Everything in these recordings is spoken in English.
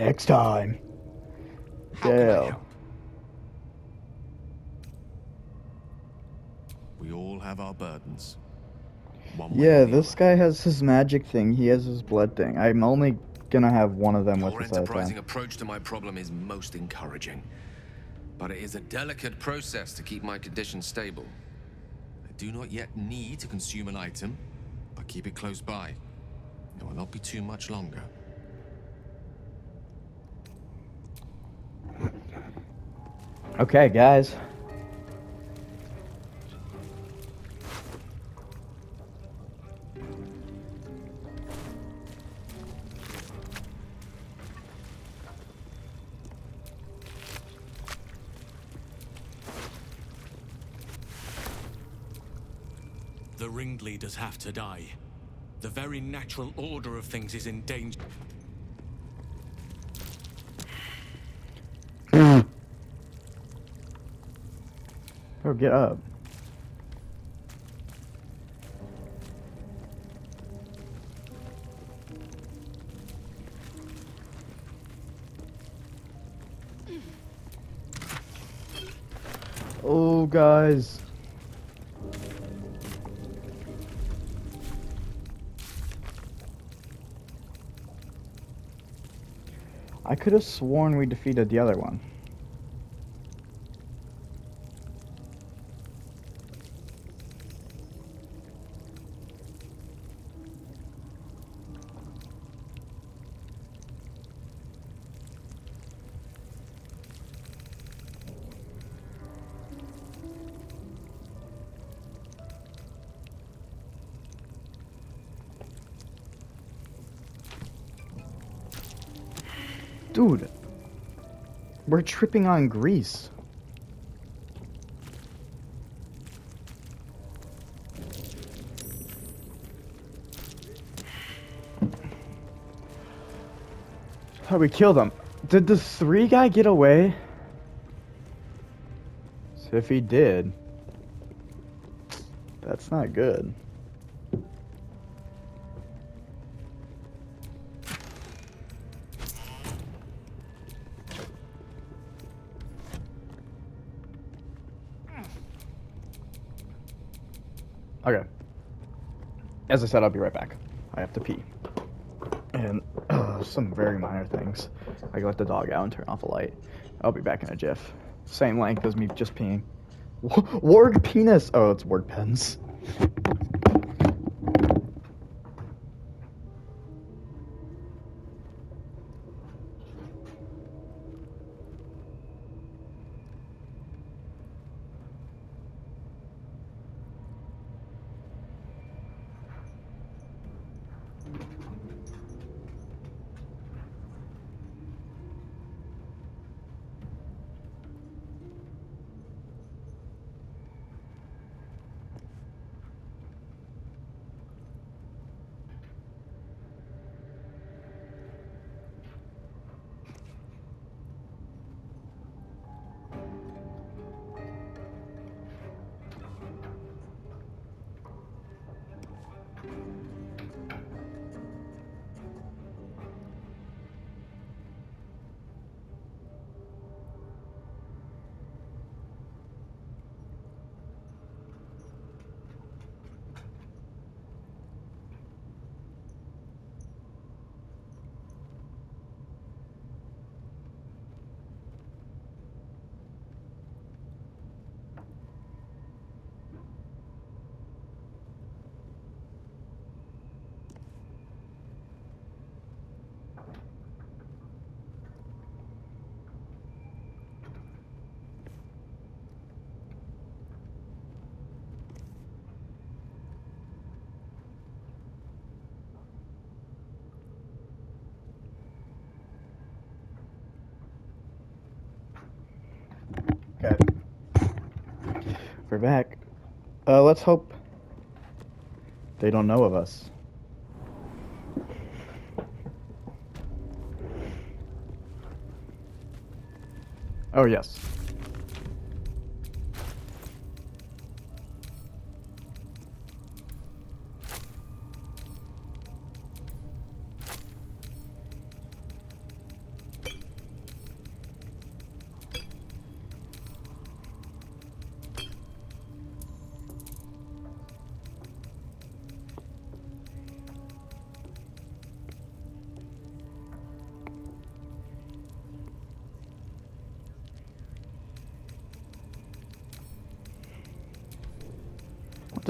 Next time. How can I Dale. help? We all have our burdens. One way Yeah, or the this other. guy has his magic thing. He has his blood thing. I'm only gonna have one of them with Your us at a enterprising time. approach to my problem is most encouraging. But it is a delicate process to keep my condition stable. I do not yet need to consume an item, but keep it close by. It will not be too much longer. Okay, guys. The ringleaders have to die. The very natural order of things is in danger. Oh, get up. Oh, guys. I could have sworn we defeated the other one. Dude, we're tripping on grease. How we killed him. Did the 3 guy get away? So if he did, that's not good. Okay. As I said, I'll be right back. I have to pee. And some very minor things. I can let the dog out and turn off a light. I'll be back in a jiff. Same length as me just peeing. Warg penis! Oh, it's warg pens. Okay. We're back. Let's hope they don't know of us. Oh, yes.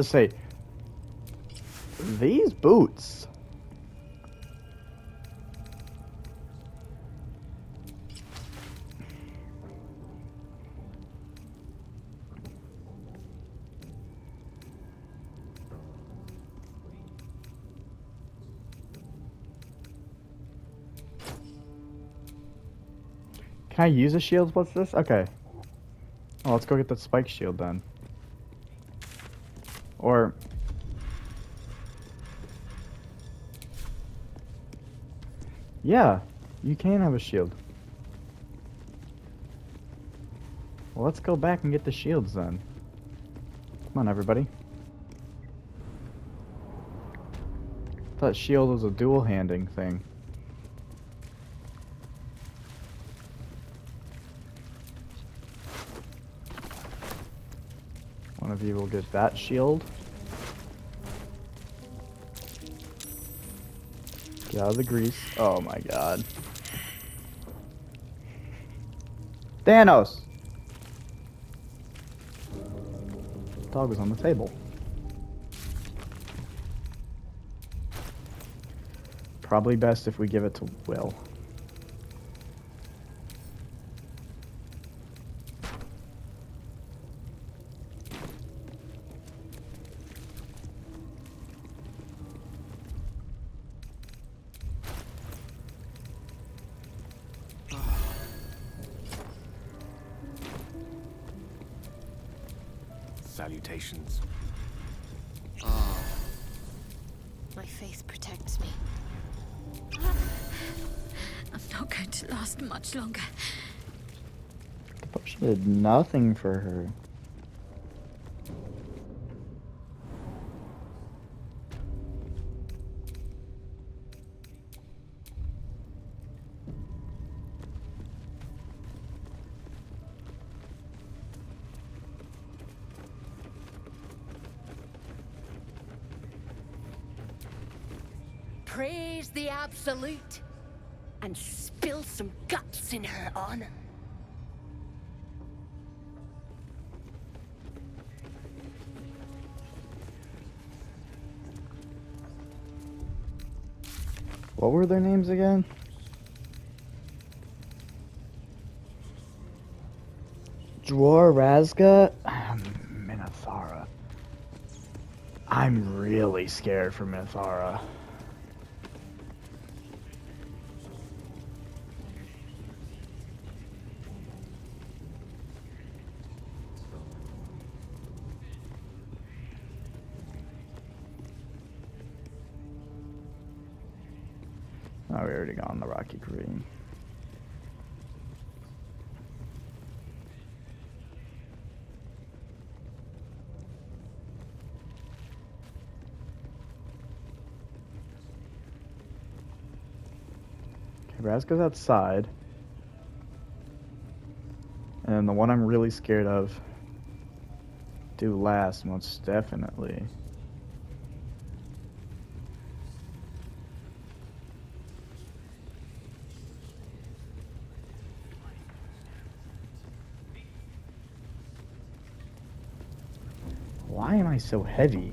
to say, these boots. Can I use a shield? What's this? Okay. Oh, let's go get the spike shield then. Or... yeah, you can have a shield. Well, let's go back and get the shields then. Come on, everybody. I thought shield was a dual-handing thing. One of you will get that shield. Get out of the grease. Oh my god. Thanos! Dog was on the table. Probably best if we give it to Will. Salutations. My faith protects me. I'm not going to last much longer. The potion did nothing for her. Praise the Absolute and spill some guts in her honor. What were their names again? Dworazga? Minithara. I'm really scared for Minithara. Oh, we already got on the Rocky Green. Okay, Raz goes outside. And then the one I'm really scared of, do last, most definitely. Why am I so heavy?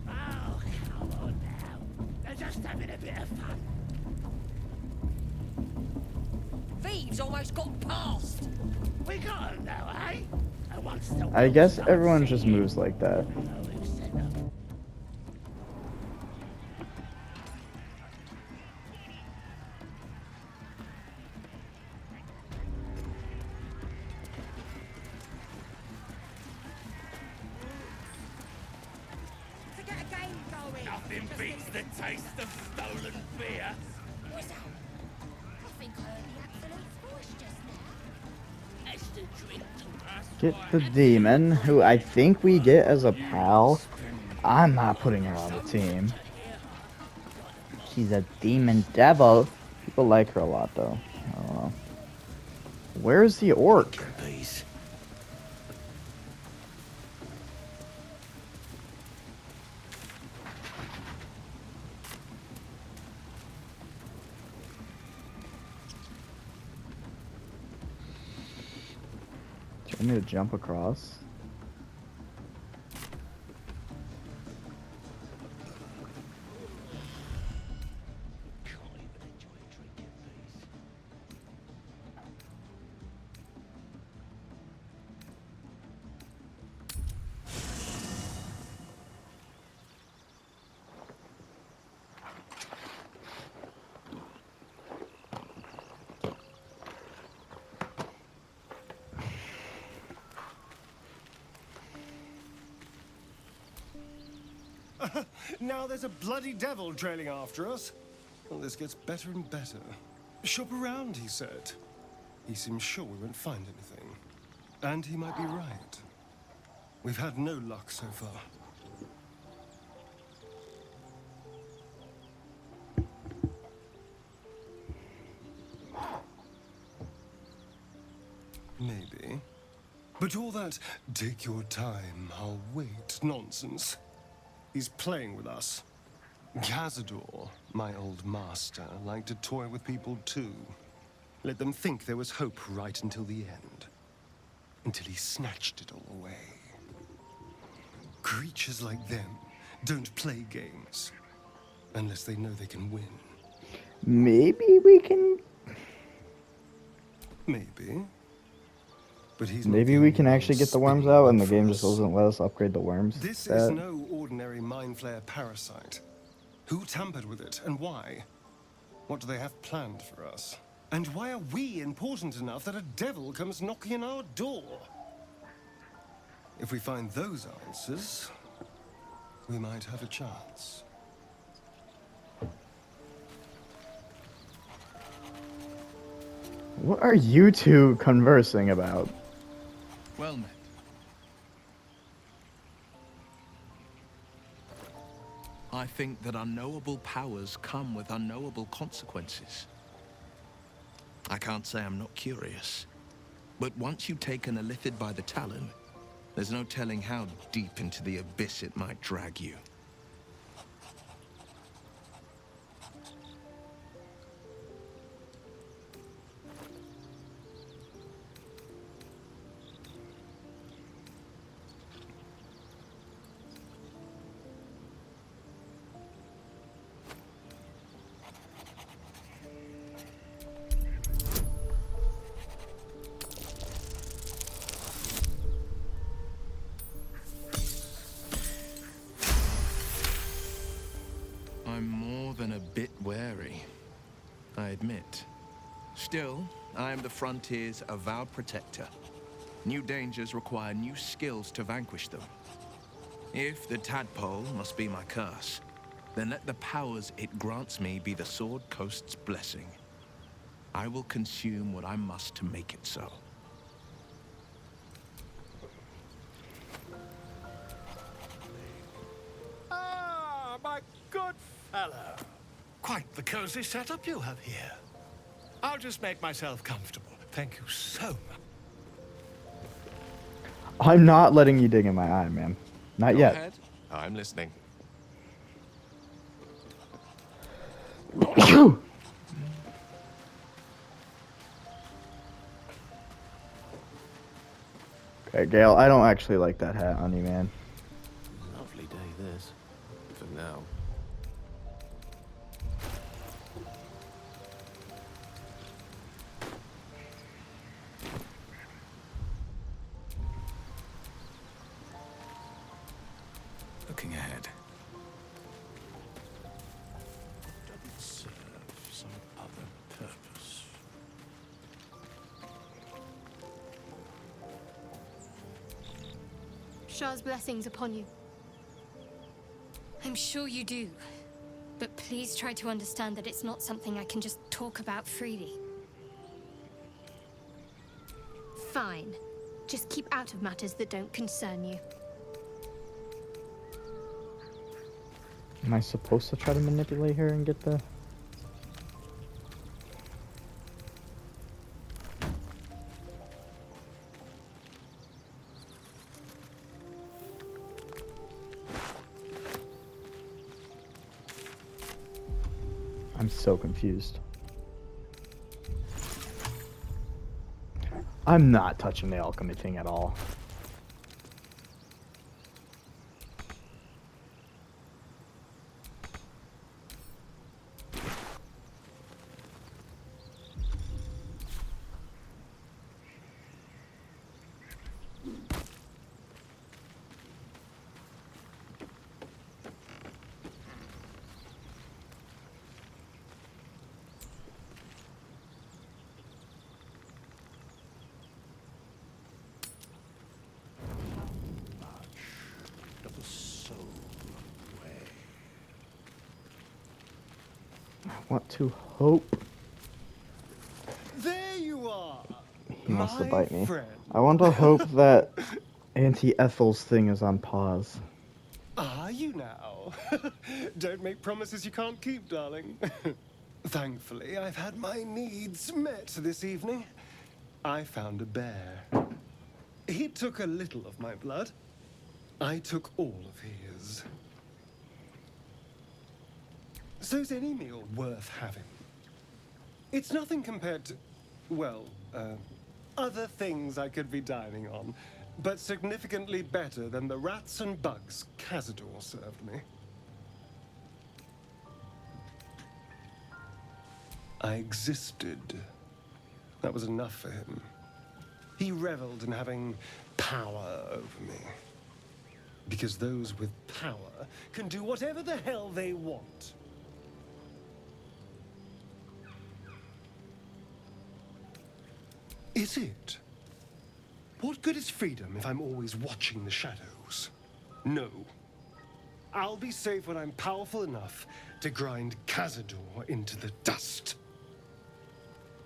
Oh, come on now. They're just having a bit of fun. Thieves almost got past. We got 'em now, eh? And once the I wheels guess start everyone just singing, moves like that. we'll know who sent 'em. To get a game going. Nothing beats the taste of stolen beer. What's that? I think I heard the Absolute's voice just now. That's the drink to us. Get the demon, who I think we get as a pal. I'm not putting her on the team. She's a demon devil. People like her a lot, though. I don't know. Where's the orc? Peace. Do you want me to jump across? Now there's a bloody devil trailing after us. Well, this gets better and better. Shop around, he said. He seems sure we won't find anything. And he might be right. We've had no luck so far. Maybe. But all that, take your time, I'll wait nonsense. He's playing with us. Cazador, my old master, liked to toy with people too. Let them think there was hope right until the end. Until he snatched it all away. Creatures like them don't play games. Unless they know they can win. Maybe we can. Maybe. But he's Maybe we can actually get the worms out, and the game just doesn't let us upgrade the worms. This is no ordinary mind flare parasite. Who tampered with it, and why? What do they have planned for us? And why are we important enough that a devil comes knocking on our door? If we find those answers, we might have a chance. What are you two conversing about? Well met. I think that unknowable powers come with unknowable consequences. I can't say I'm not curious, but once you've taken a lithid by the talon, there's no telling how deep into the abyss it might drag you. I'm more than a bit wary, I admit. Still, I am the frontier's avowed protector. New dangers require new skills to vanquish them. If the tadpole must be my curse, then let the powers it grants me be the Sword Coast's blessing. I will consume what I must to make it so. Ah, my good fellow. Quite the cozy setup you have here. I'll just make myself comfortable. Thank you so much. I'm not letting you dig in my eye, man. Not Go yet. ahead. I'm listening. Okay, Gale, I don't actually like that hat on you, man. Lovely day this. For now. Looking ahead. Doesn't serve some other purpose. Shah's blessings upon you. I'm sure you do. But please try to understand that it's not something I can just talk about freely. Fine. Just keep out of matters that don't concern you. Am I supposed to try to manipulate her and get the... I'm so confused. I'm not touching the alchemy thing at all. I want to hope There you are. he wants to My bite me. friend. I want to hope that Auntie Ethel's thing is on pause. Are you now? Don't make promises you can't keep, darling. Thankfully, I've had my needs met this evening. I found a bear. He took a little of my blood. I took all of his. So's any meal worth having. It's nothing compared to, well, other things I could be dining on, but significantly better than the rats and bugs Cazador served me. I existed. That was enough for him. He reveled in having power over me. Because those with power can do whatever the hell they want. Is it? What good is freedom if I'm always watching the shadows? No. I'll be safe when I'm powerful enough to grind Cazador into the dust.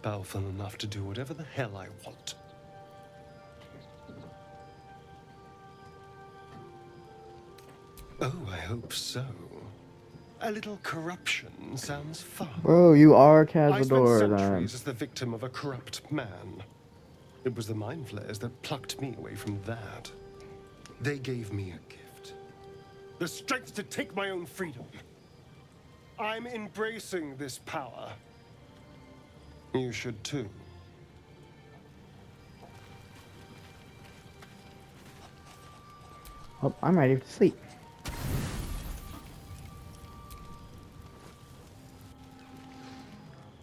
Powerful enough to do whatever the hell I want. Oh, I hope so. A little corruption sounds fun. Bro, you are I spent Cazador then. centuries as the victim of a corrupt man. It was the mind flayers that plucked me away from that. They gave me a gift. The strength to take my own freedom. I'm embracing this power. You should too. Oh, I'm ready to sleep.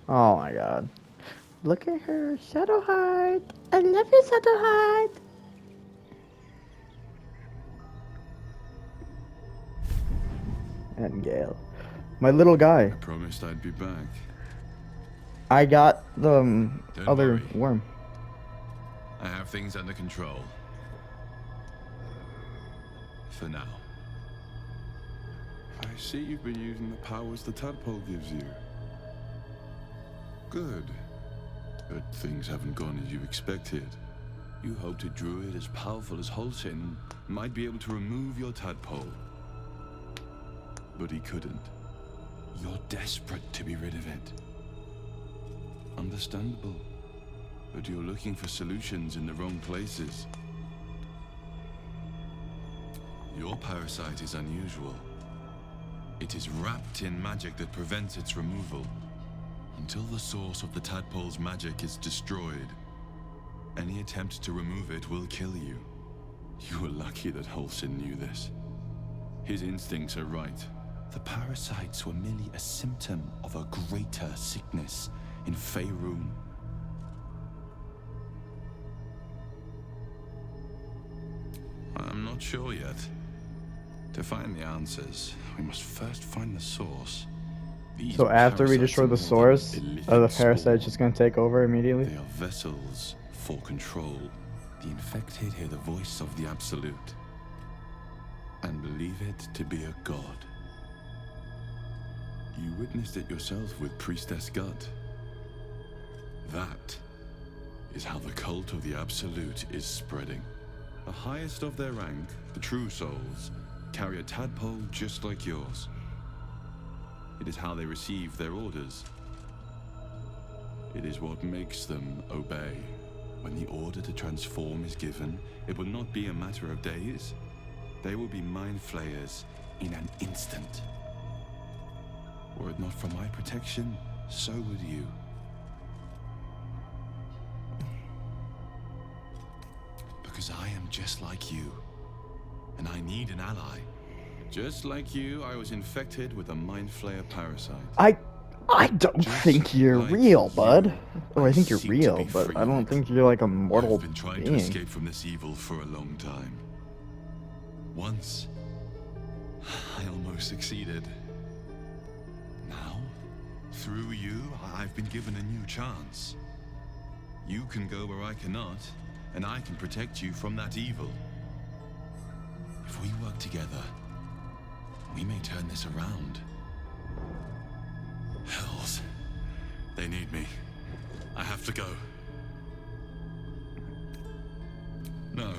Oh my god. Look at her, Shadowheart. I love you, Shadowheart. And Gale. My little guy. I promised I'd be back. I got the Don't other worry. worm. I have things under control. For now. I see you've been using the powers the tadpole gives you. Good. But things haven't gone as you expected. You hoped a druid as powerful as Holsin might be able to remove your tadpole. But he couldn't. You're desperate to be rid of it. Understandable. But you're looking for solutions in the wrong places. Your parasite is unusual. It is wrapped in magic that prevents its removal. Until the source of the tadpole's magic is destroyed, any attempt to remove it will kill you. You were lucky that Holsin knew this. His instincts are right. The parasites were merely a symptom of a greater sickness in Faerun. I'm not sure yet. To find the answers, we must first find the source. These So after we parasites destroy are the more source, than are the illithid parasites spawn. just gonna take over immediately? They are vessels for control. The infected hear the voice of the Absolute and believe it to be a god. You witnessed it yourself with Priestess Gut. That is how the cult of the Absolute is spreading. The highest of their rank, the true souls, carry a tadpole just like yours. It is how they receive their orders. It is what makes them obey. When the order to transform is given, it will not be a matter of days. They will be mind flayers in an instant. Were it not for my protection, so would you. Because I am just like you, and I need an ally. Just like you, I was infected with a mind flayer parasite. I don't Just think you're like real, you, bud. Or I I think you're seek to real, be but free I of don't it. think you're like a mortal I've been trying to being. escape from this evil for a long time. Once, I almost succeeded. Now, through you, I've been given a new chance. You can go where I cannot, and I can protect you from that evil. If we work together, we may turn this around. Hell They need me. I have to go. No.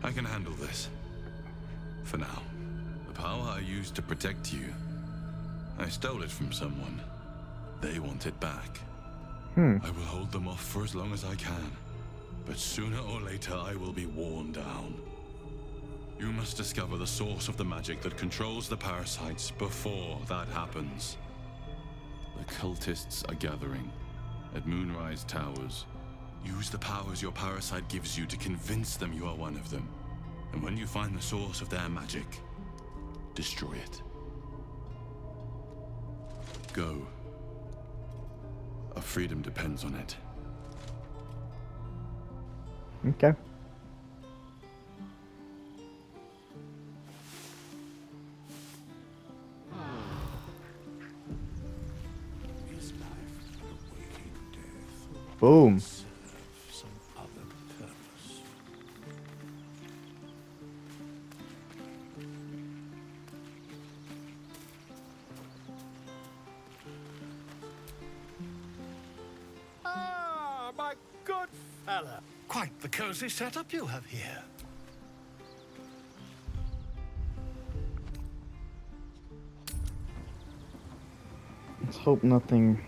I can handle this. For now. The power I used to protect you, I stole it from someone. They want it back. I will hold them off for as long as I can. But sooner or later, I will be worn down. You must discover the source of the magic that controls the parasites before that happens. The cultists are gathering at Moonrise Towers. Use the powers your parasite gives you to convince them you are one of them. And when you find the source of their magic, destroy it. Go. Our freedom depends on it. Okay. Is life awaiting death? Boom. Serve some other purpose. Ah, my good fella. Quite the cozy setup you have here. Let's hope nothing.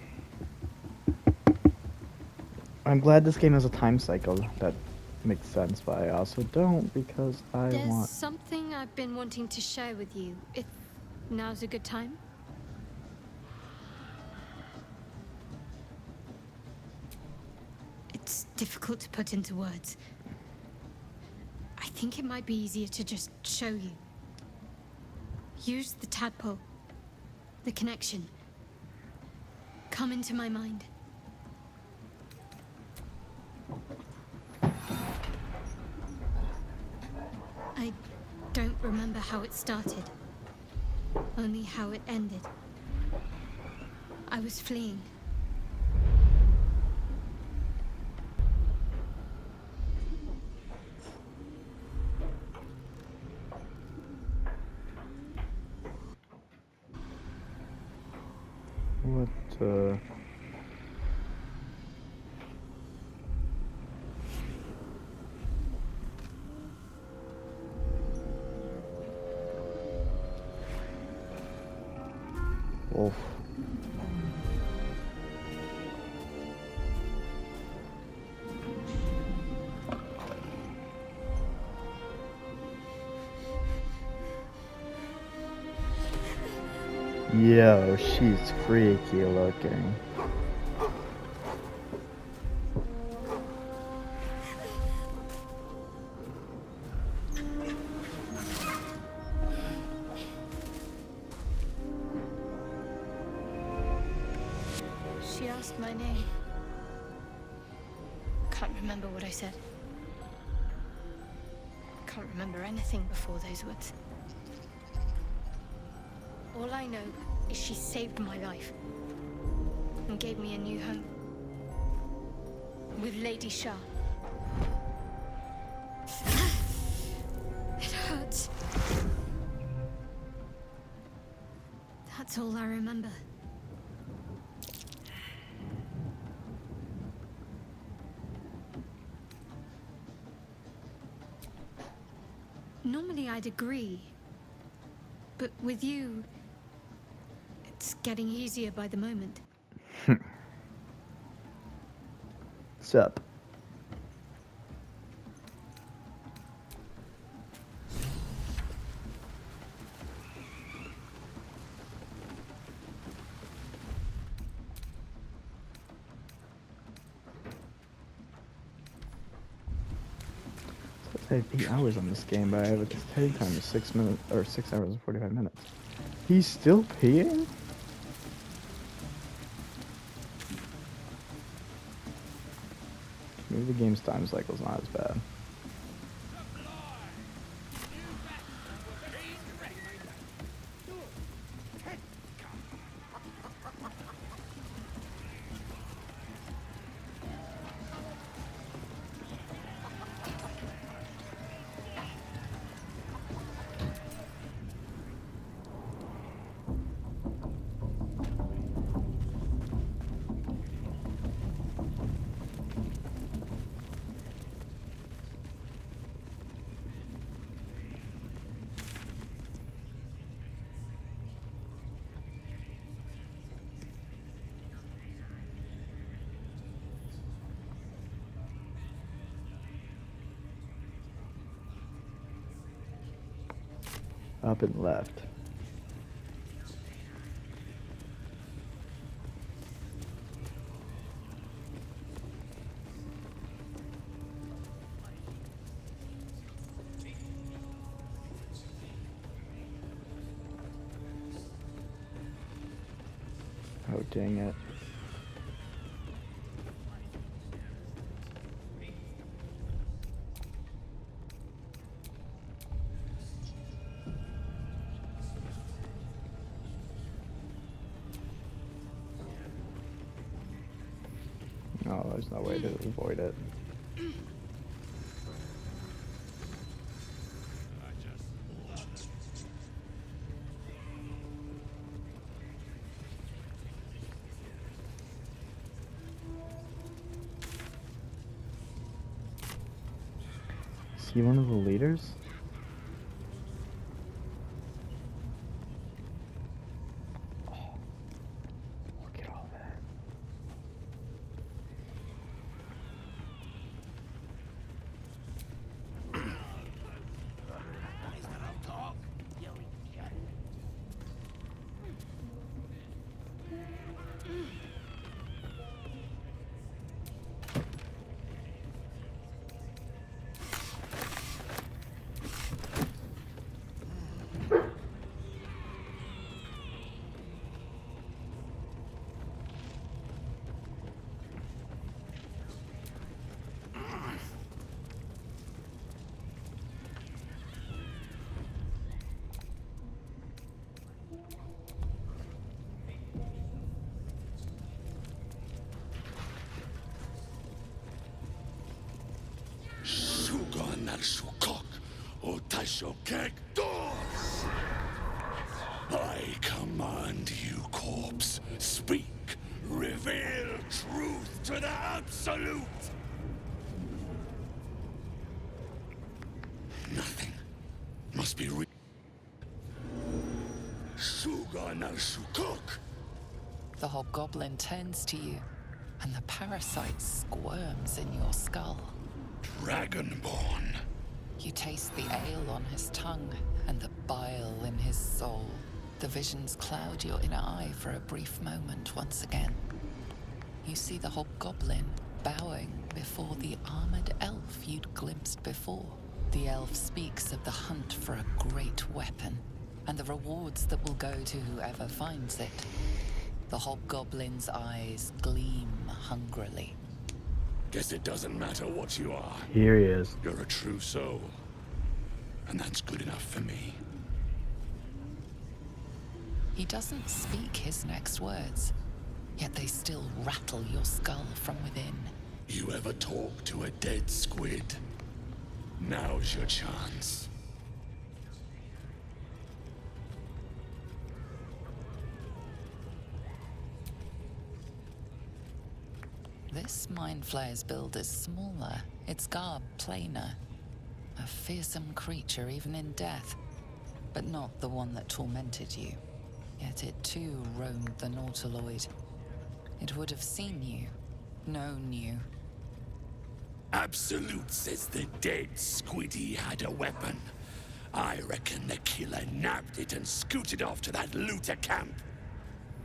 I'm glad this game has a time cycle that makes sense, but I also don't because I There's want. something I've been wanting to share with you, if now's a good time. It's difficult to put into words. I think it might be easier to just show you. Use the tadpole, the connection. Come into my mind. I don't remember how it started, only how it ended. I was fleeing. What, Wolf. Yo, she's freaky looking. She asked my name. Can't remember what I said. Can't remember anything before those words. All I know is she saved my life and gave me a new home with Lady Shah. It hurts. That's all I remember. Normally I'd agree, but with you, it's getting easier by the moment. What's up? I have 8 hours on this game, but I have a playing time of 6 minutes or 6 hours and 45 minutes. He's still peeing? Maybe the game's time cycle's not as bad. Up and left. Oh, dang it. Oh, there's no way to avoid it. Is he one of the leaders? Oh, look at all that. I command you, corpse. Speak. Reveal truth to the absolute. Nothing must be The hobgoblin turns to you, and the parasite squirms in your skull. Dragonborn. You taste the ale on his tongue and the bile in his soul. The visions cloud your inner eye for a brief moment once again. You see the hobgoblin bowing before the armored elf you'd glimpsed before. The elf speaks of the hunt for a great weapon and the rewards that will go to whoever finds it. The hobgoblin's eyes gleam hungrily. Guess it doesn't matter what you are. Here he is. You're a true soul. And that's good enough for me. He doesn't speak his next words, yet they still rattle your skull from within. You ever talk to a dead squid? Now's your chance. This Mind Flayer's build is smaller, its garb plainer. A fearsome creature even in death, but not the one that tormented you. Yet it too roamed the Nautiloid. It would have seen you, known you. Absolute says the dead squiddy had a weapon. I reckon the killer nabbed it and scooted off to that looter camp.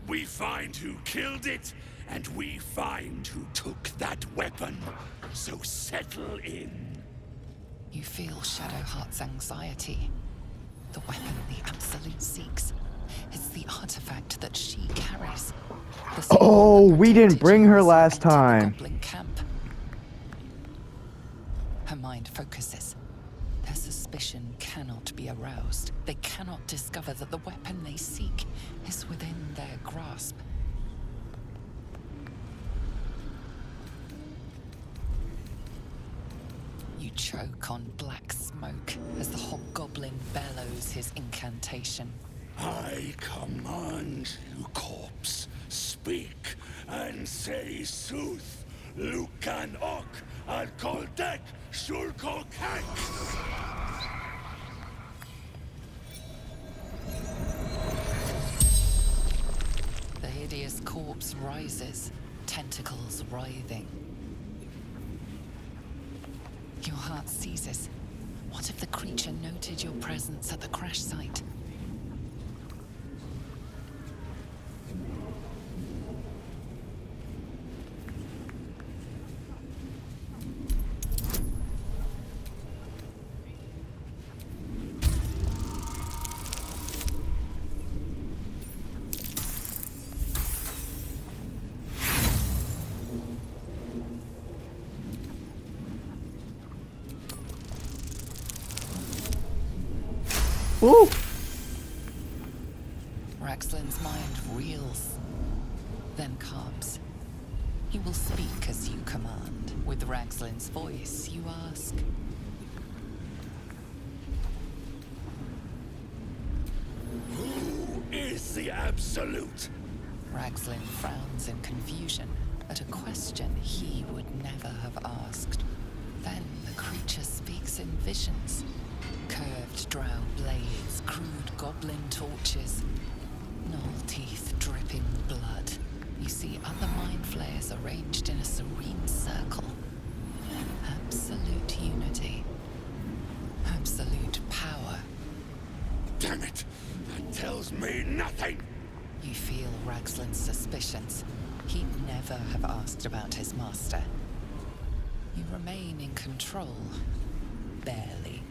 We find who killed it, and we find who took that weapon. So settle in. You feel Shadowheart's anxiety. The weapon the Absolute seeks. It's the artifact that she carries. Oh, we didn't bring her last time. Goblin camp. Her mind focuses. Their suspicion cannot be aroused. They cannot discover that the weapon they seek is within their grasp. You choke on black smoke as the hobgoblin bellows his incantation. I command you, corpse. Speak and say sooth. Lucan ok al koldek shulko kank. The hideous corpse rises, tentacles writhing. Your heart seizes. What if the creature noted your presence at the crash site? Ooh! Raxlin's mind reels, then calms. He will speak as you command. With Raxlin's voice, you ask. Who is the Absolute? Raxlin frowns in confusion at a question he would never have asked. Then the creature speaks in visions. Curved drow blades, crude goblin torches, gnoll teeth dripping blood. You see other mind flayers arranged in a serene circle. Absolute unity. Absolute power. Damn it! That tells me nothing! You feel Raxlin's suspicions. He'd never have asked about his master. You remain in control. Barely.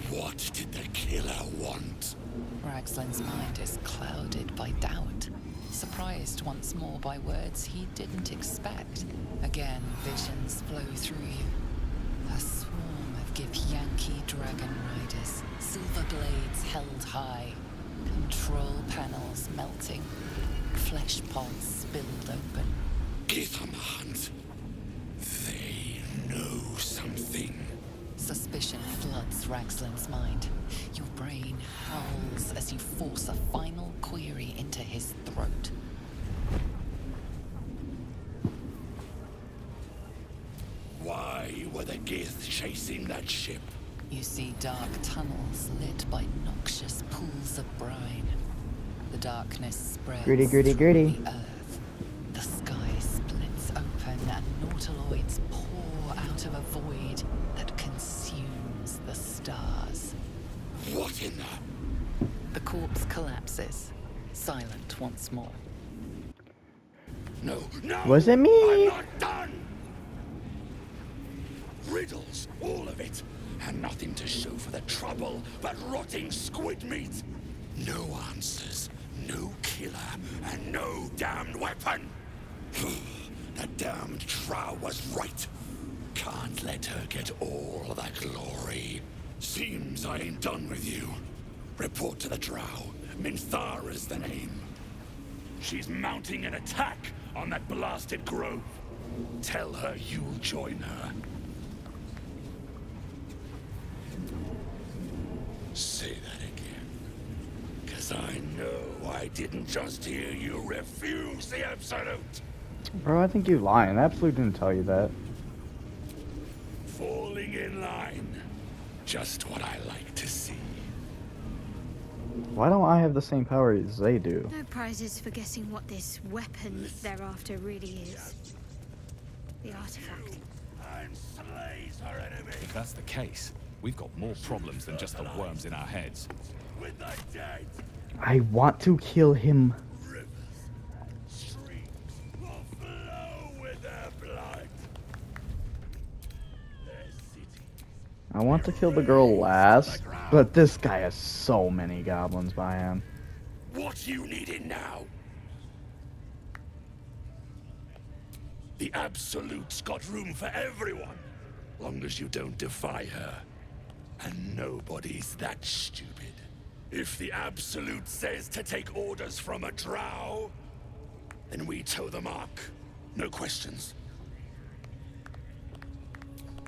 What did the killer want? Raxlin's mind is clouded by doubt. Surprised once more by words he didn't expect. Again, visions flow through you. A swarm of Githyanki dragon riders. Silver blades held high. Control panels melting. Flesh pods spilled open. Give them a hunt. They know something. Suspicion floods Raxlin's mind. Your brain howls as you force a final query into his throat. Why were the Gith chasing that ship? You see dark tunnels lit by noxious pools of brine. The darkness spreads Gritty, gritty, through gritty. the earth. The sky splits open and nautiloids pour out of a void that consumes the stars. What in the... The corpse collapses, silent once more. No, no! Was it me? I'm not done! Riddles, all of it. And nothing to show for the trouble but rotting squid meat. No answers, no killer, and no damned weapon. The damned Drow was right. Can't let her get all of that glory. Seems I ain't done with you. Report to the Drow. Minthara's the name. She's mounting an attack on that blasted grove. Tell her you'll join her. Say that again. 'Cause I know I didn't just hear you refuse the Absolute. Bro, I think you're lying. Absolute didn't tell you that. Falling in line. Just what I like to see. Why don't I have the same power as they do? No prizes for guessing what this weapon they're after really is. The artifact. And slays her enemy. If that's the case, we've got more problems than just the worms in our heads. With the dead. I want to kill him. Rivers, streams will flow with their blood. Their cities. I want to kill the girl last, but this guy has so many goblins by him. What you needing now? The Absolute's got room for everyone, long as you don't defy her. And nobody's that stupid. If the Absolute says to take orders from a Drow, then we toe the mark. No questions.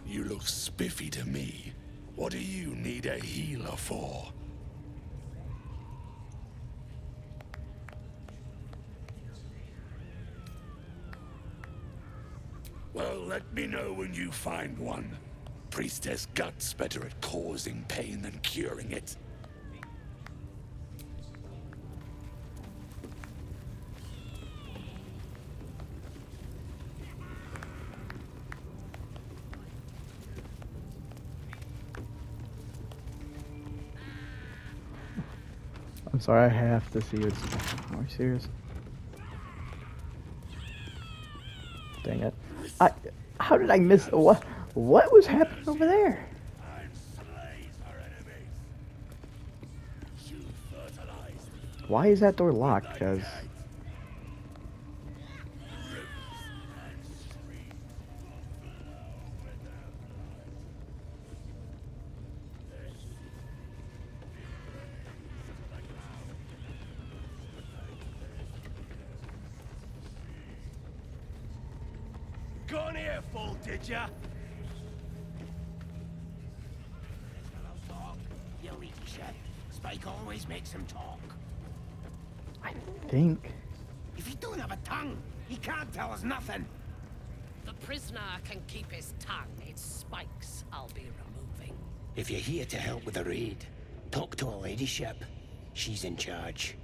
You look spiffy to me. What do you need a healer for? Well, let me know when you find one. Priestess Gut's better at causing pain than curing it. I'm sorry, I have to see what's... Are you serious? Dang it. How did I miss... What was happening over there? Why is that door locked? Because... Gone here, fool, did ya? You weak shit. Spike always makes him talk. I think... If he don't have a tongue, he can't tell us nothing. The prisoner can keep his tongue. It's Spike's I'll be removing. If you're here to help with the raid, talk to her ladyship. She's in charge.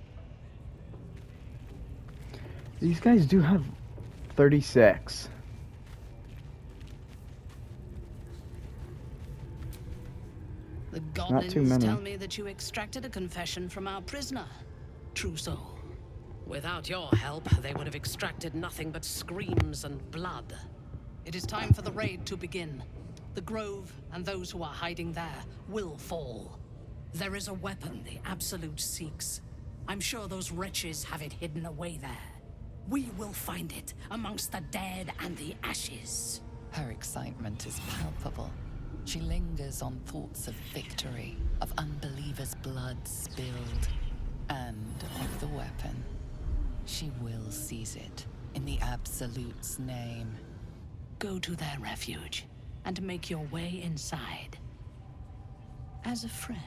These guys do have 36. The Not too goblins many. tell me that you extracted a confession from our prisoner. True so. Without your help, they would have extracted nothing but screams and blood. It is time for the raid to begin. The Grove and those who are hiding there will fall. There is a weapon the Absolute seeks. I'm sure those wretches have it hidden away there. We will find it amongst the dead and the ashes. Her excitement is palpable. She lingers on thoughts of victory, of unbelievers' blood spilled, and of the weapon. She will seize it, in the Absolute's name. Go to their refuge, and make your way inside. As a friend.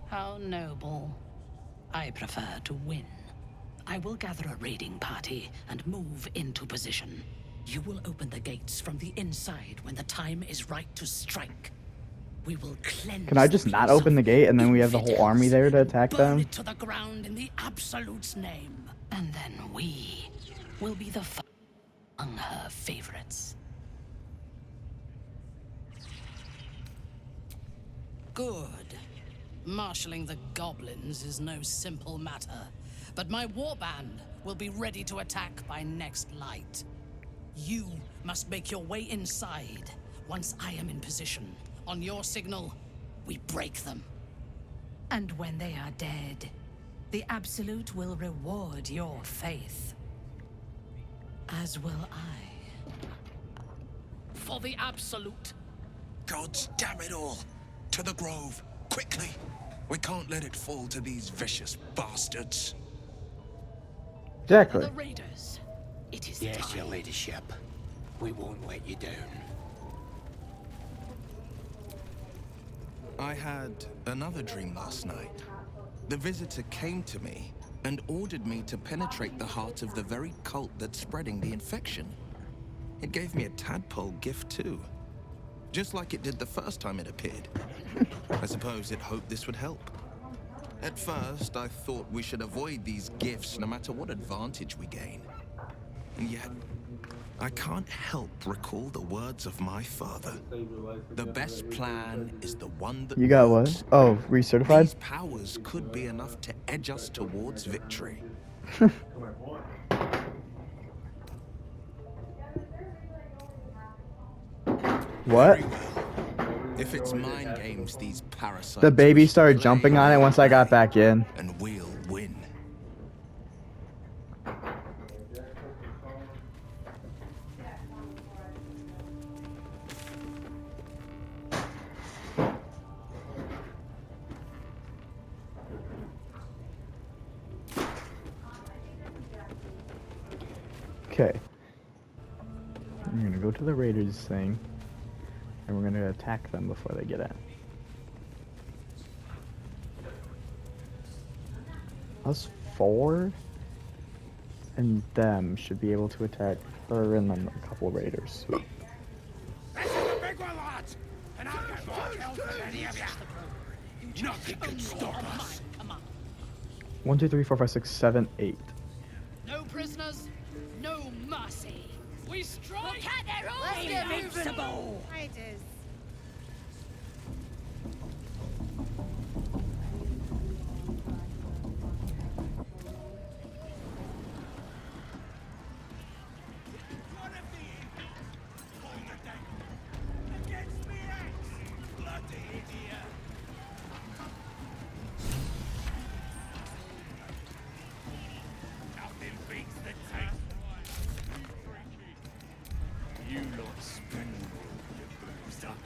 How noble. I prefer to win. I will gather a raiding party and move into position. You will open the gates from the inside when the time is right to strike. We will cleanse. Can I just not open the gate and then we have the whole army there to attack burn them? it to the ground in the Absolute's name, and then we will be the among her favorites. Good. Marshalling the goblins is no simple matter, but my warband will be ready to attack by next light. You must make your way inside. Once I am in position, on your signal, we break them. And when they are dead, the Absolute will reward your faith. As will I. For the Absolute. Gods damn it all! To the Grove, quickly! We can't let it fall to these vicious bastards. Exactly. The raiders. It is Yes, time. your ladyship. We won't let you down. I had another dream last night. The visitor came to me and ordered me to penetrate the heart of the very cult that's spreading the infection. It gave me a tadpole gift too. Just like it did the first time it appeared. I suppose it hoped this would help. At first, I thought we should avoid these gifts no matter what advantage we gain. And yet, I can't help recall the words of my father. The best plan is the one that You got works. what? Oh, recertified? These powers could be enough to edge us towards victory. What? If it's mind games, these parasites... The baby wish to started play, jumping on it once I got back in. and we'll win. Okay. We're gonna go to the Raiders thing, and we're gonna attack them before they get in. Us four and them should be able to attack her and then a couple Raiders. This is a big one, lads! And I'll get more kills than any of you! Nothing can stop us! 1, 2, 3, 4, 5, 6, 7, 8. No prisoners, no mercy. We strike! Look at their arms! Invincible! Fighters. You lot spring your bruised up.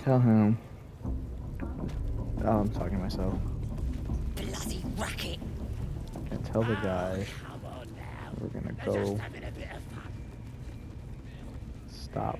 Tell him. Oh, I'm talking to myself. Bloody racket. And tell the guy we're gonna go. Stop.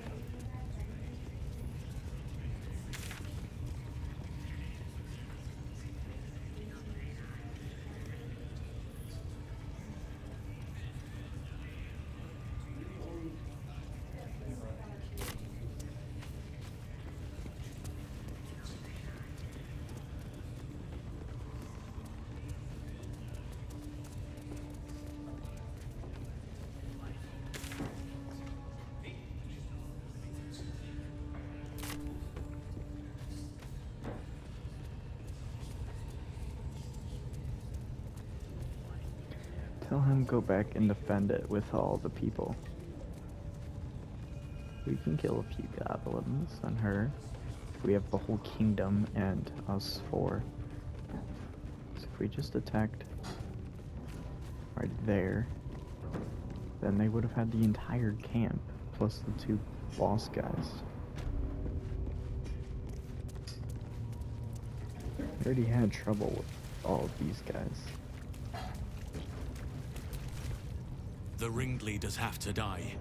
Tell him go back and defend it with all the people. We can kill a few goblins and her. We have the whole kingdom and us four. So if we just attacked right there, then they would have had the entire camp, plus the two boss guys. We already had trouble with all of these guys. The ringleaders have to die.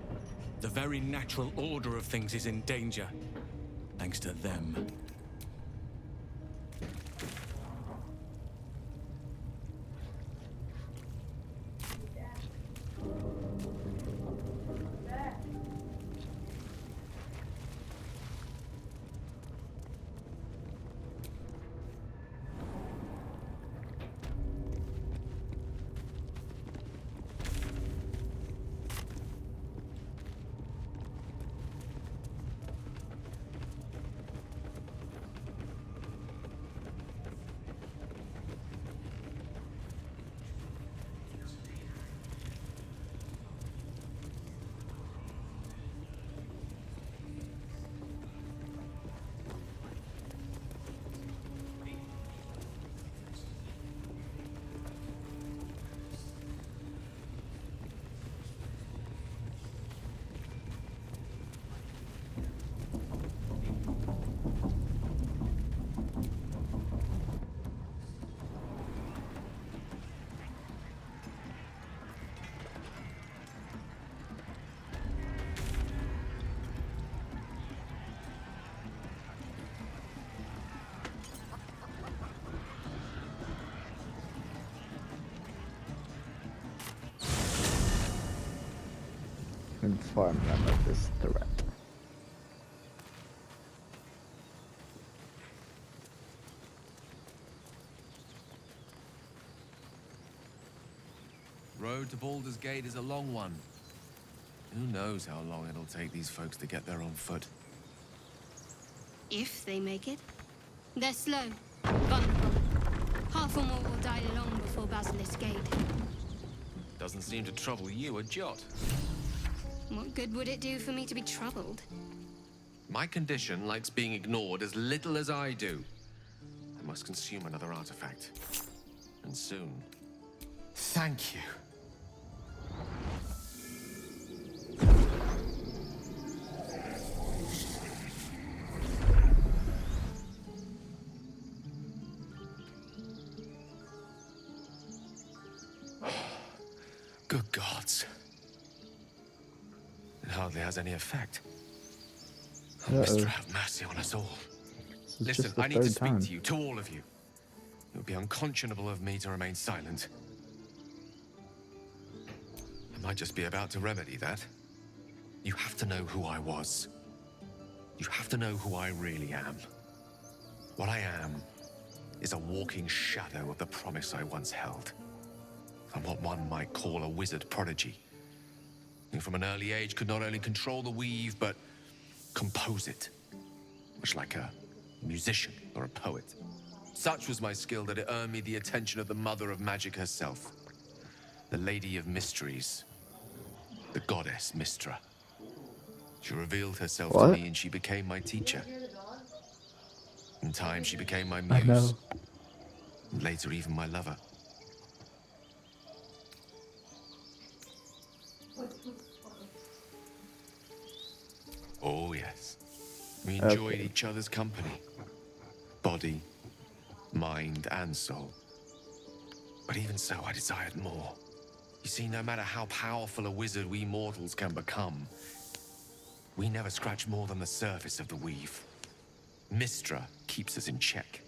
The very natural order of things is in danger, thanks to them. Inform them of this threat. Road to Baldur's Gate is a long one. Who knows how long it'll take these folks to get there on foot. If they make it. They're slow, vulnerable. Half or more will die long before Basilisk Gate. Doesn't seem to trouble you a jot. What good would it do for me to be troubled? My condition likes being ignored as little as I do. I must consume another artifact. And soon. Thank you. Good gods. hardly has any effect. Oh, Uh-oh. Mister, have mercy on us all. This is Listen, just the I need to third speak time. to you, to all of you. It would be unconscionable of me to remain silent. I might just be about to remedy that. You have to know who I was. You have to know who I really am. What I am is a walking shadow of the promise I once held. I'm what one might call a wizard prodigy, who from an early age could not only control the weave, but compose it, much like a musician or a poet. Such was my skill that it earned me the attention of the mother of magic herself, the Lady of Mysteries, the goddess Mystra. She revealed herself to me and she became my teacher. In time, she became my I know. muse, and later even my lover. Oh, yes. We enjoyed each other's company. Body, mind, and soul. But even so, I desired more. You see, no matter how powerful a wizard we mortals can become, we never scratch more than the surface of the weave. Mystra keeps us in check.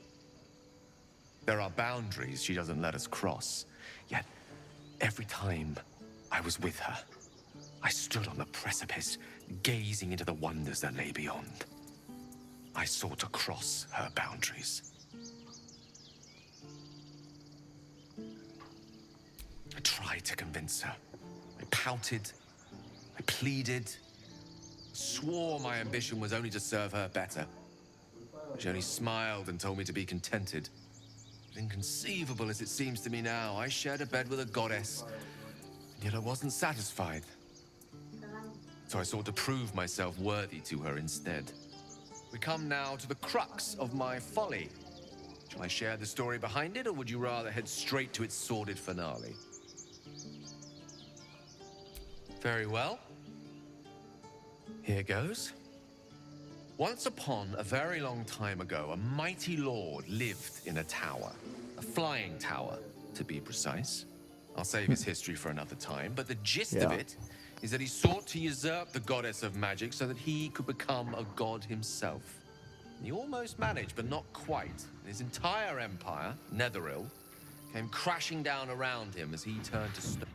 There are boundaries she doesn't let us cross. Yet, every time I was with her, I stood on the precipice, gazing into the wonders that lay beyond. I sought to cross her boundaries. I tried to convince her. I pouted. I pleaded. Swore my ambition was only to serve her better. She only smiled and told me to be contented. But inconceivable as it seems to me now, I shared a bed with a goddess, and yet I wasn't satisfied. So I sought to prove myself worthy to her instead. We come now to the crux of my folly. Shall I share the story behind it, or would you rather head straight to its sordid finale? Very well. Here goes. Once upon a very long time ago, a mighty lord lived in a tower. A flying tower, to be precise. I'll save his history for another time, but the gist of it is that he sought to usurp the goddess of magic so that he could become a god himself. He almost managed, but not quite. His entire empire, Netheril, came crashing down around him as he turned to stone.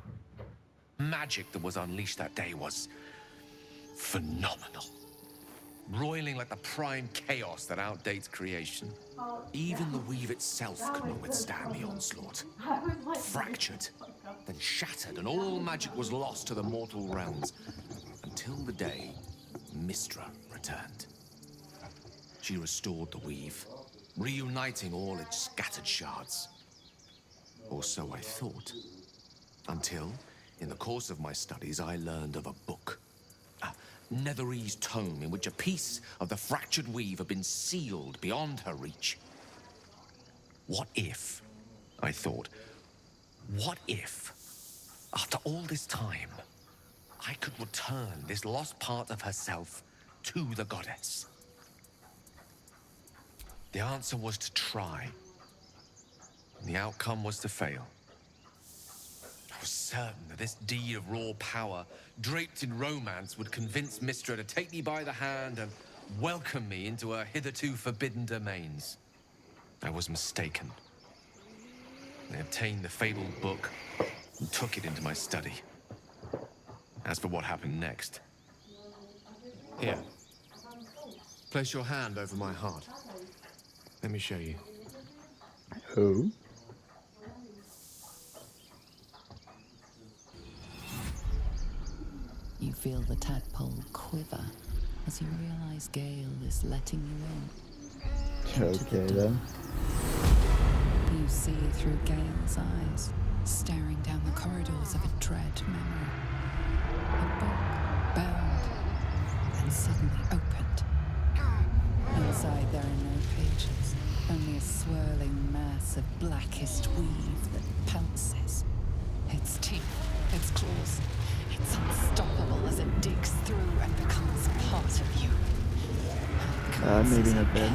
Magic that was unleashed that day was phenomenal. Roiling like the prime chaos that outdates creation. Even the weave itself could not withstand the onslaught. Fractured, then shattered, and all magic was lost to the mortal realms. Until the day Mystra returned. She restored the weave, reuniting all its scattered shards. Or so I thought. Until, in the course of my studies, I learned of a book. Netherese tome in which a piece of the fractured weave had been sealed beyond her reach. What if, I thought, what if, after all this time, I could return this lost part of herself to the goddess? The answer was to try. And the outcome was to fail. I was certain that this deed of raw power, draped in romance, would convince Mystra to take me by the hand and welcome me into her hitherto forbidden domains. I was mistaken. I obtained the fabled book and took it into my study. As for what happened next... Here. Place your hand over my heart. Let me show you. Who? You feel the tadpole quiver as you realize Gale is letting you in. Okay then. You see through Gale's eyes, staring down the corridors of a dread memory. A book bound and suddenly opened. Inside there are no pages, only a swirling mass of blackest weave that pounces. Its teeth, its claws, it's unstoppable as it digs through and becomes part of you. Maybe not bad.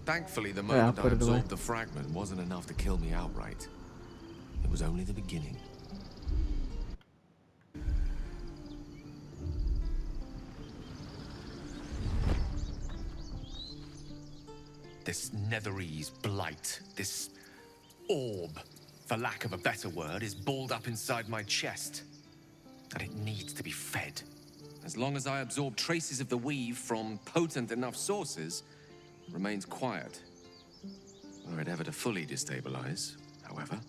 Thankfully, the moment I put it away. absorbed the fragment wasn't enough to kill me outright. It was only the beginning. This Netherese blight, this orb, for lack of a better word, is balled up inside my chest. And it needs to be fed. As long as I absorb traces of the weave from potent enough sources, it remains quiet. Were it ever to fully destabilize, however.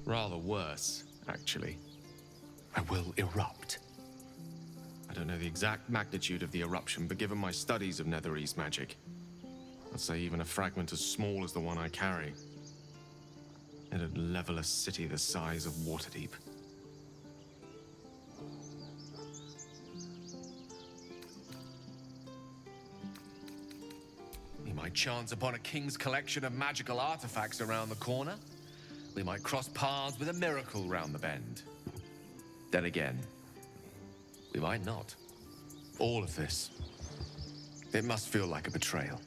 Rather worse, actually. I will erupt. I don't know the exact magnitude of the eruption, but given my studies of Netherese magic, I'd say even a fragment as small as the one I carry, it'd level a city the size of Waterdeep. We might chance upon a king's collection of magical artifacts around the corner. We might cross paths with a miracle round the bend. Then again, we might not. All of this, it must feel like a betrayal.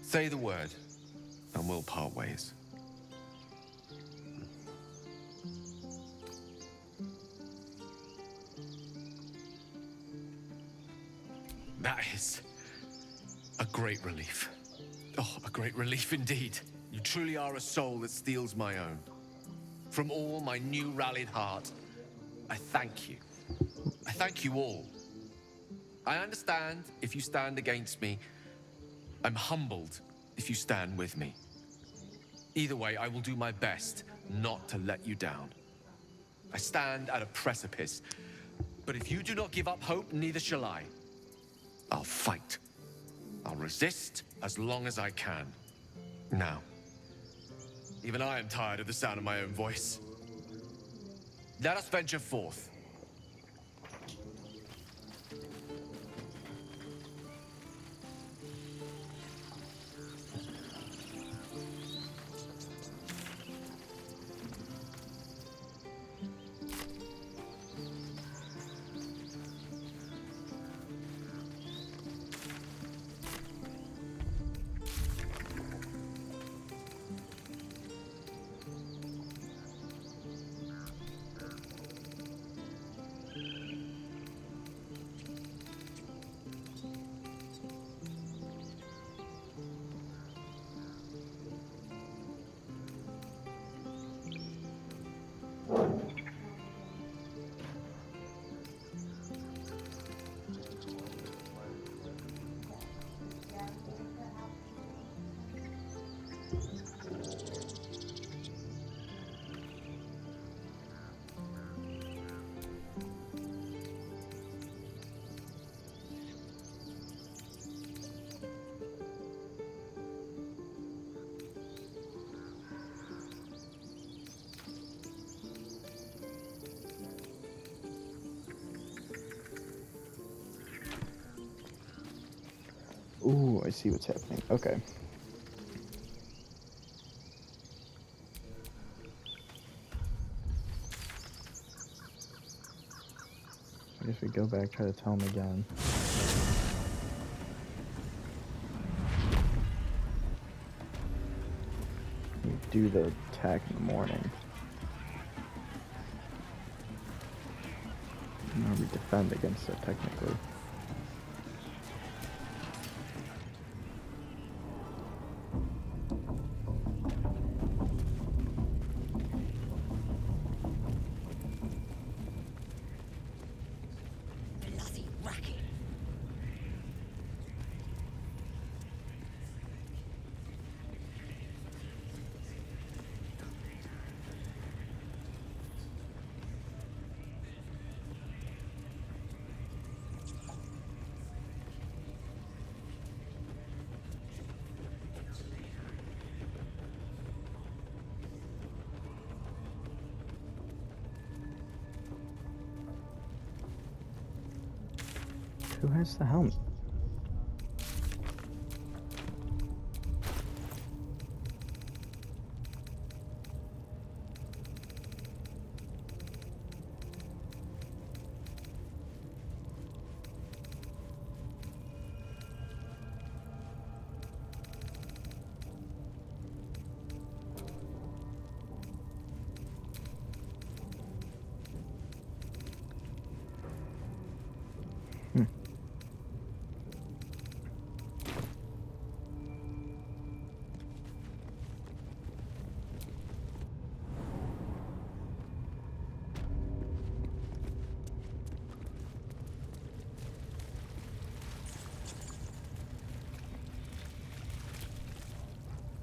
Say the word, and we'll part ways. That is a great relief. Oh, a great relief indeed. You truly are a soul that steals my own. From all my new rallied heart, I thank you. I thank you all. I understand if you stand against me. I'm humbled if you stand with me. Either way, I will do my best not to let you down. I stand at a precipice, but if you do not give up hope, neither shall I. I'll fight. I'll resist as long as I can. Now, even I am tired of the sound of my own voice. Let us venture forth. Ooh, I see what's happening. Okay. I guess we go back, try to tell him again. We do the attack in the morning. Now we defend against it, technically. Bloody racket. Who has the helmet?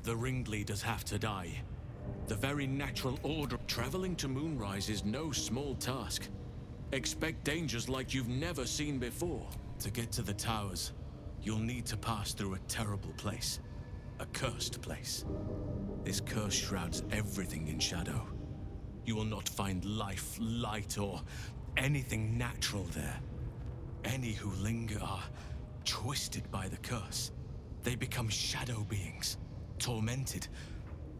The ringleaders have to die. The very natural order. Traveling to Moonrise is no small task. Expect dangers like you've never seen before. To get to the towers, you'll need to pass through a terrible place. A cursed place. This curse shrouds everything in shadow. You will not find life, light, or anything natural there. Any who linger are twisted by the curse. They become shadow beings, tormented,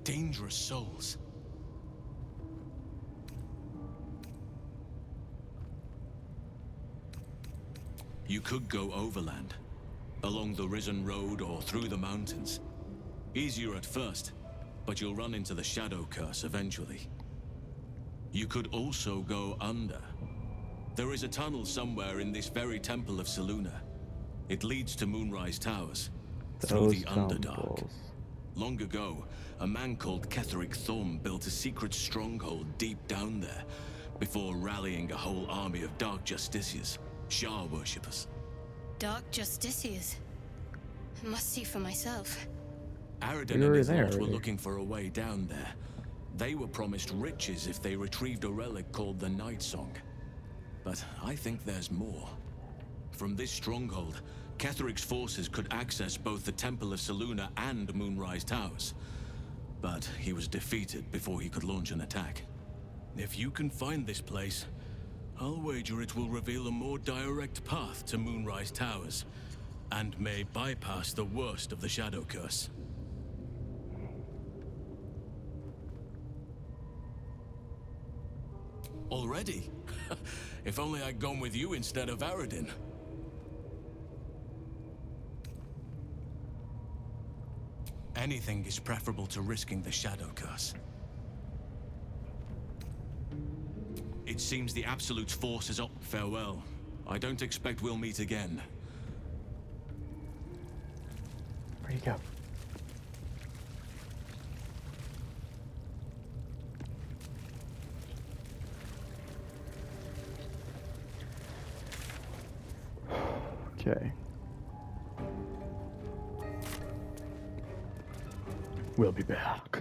dangerous souls. You could go overland, along the Risen Road or through the mountains. Easier at first, but you'll run into the shadow curse eventually. You could also go under. There is a tunnel somewhere in this very temple of Selûne. It leads to Moonrise Towers, through the Underdark. Long ago, a man called Ketheric Thorm built a secret stronghold deep down there, before rallying a whole army of Dark Justiciars, Shah worshippers. Dark Justiciars. Must see for myself. Aradin and his lot were looking for a way down there. They were promised riches if they retrieved a relic called the Night Song. But I think there's more. From this stronghold, Ketheric's forces could access both the Temple of Selûne and Moonrise Towers. But he was defeated before he could launch an attack. If you can find this place, I'll wager it will reveal a more direct path to Moonrise Towers, and may bypass the worst of the Shadow Curse. Already? If only I'd gone with you instead of Aradin. Anything is preferable to risking the Shadow Curse. It seems the Absolute's force is up. Farewell. I don't expect we'll meet again. Where'd he go? Okay. We'll be back.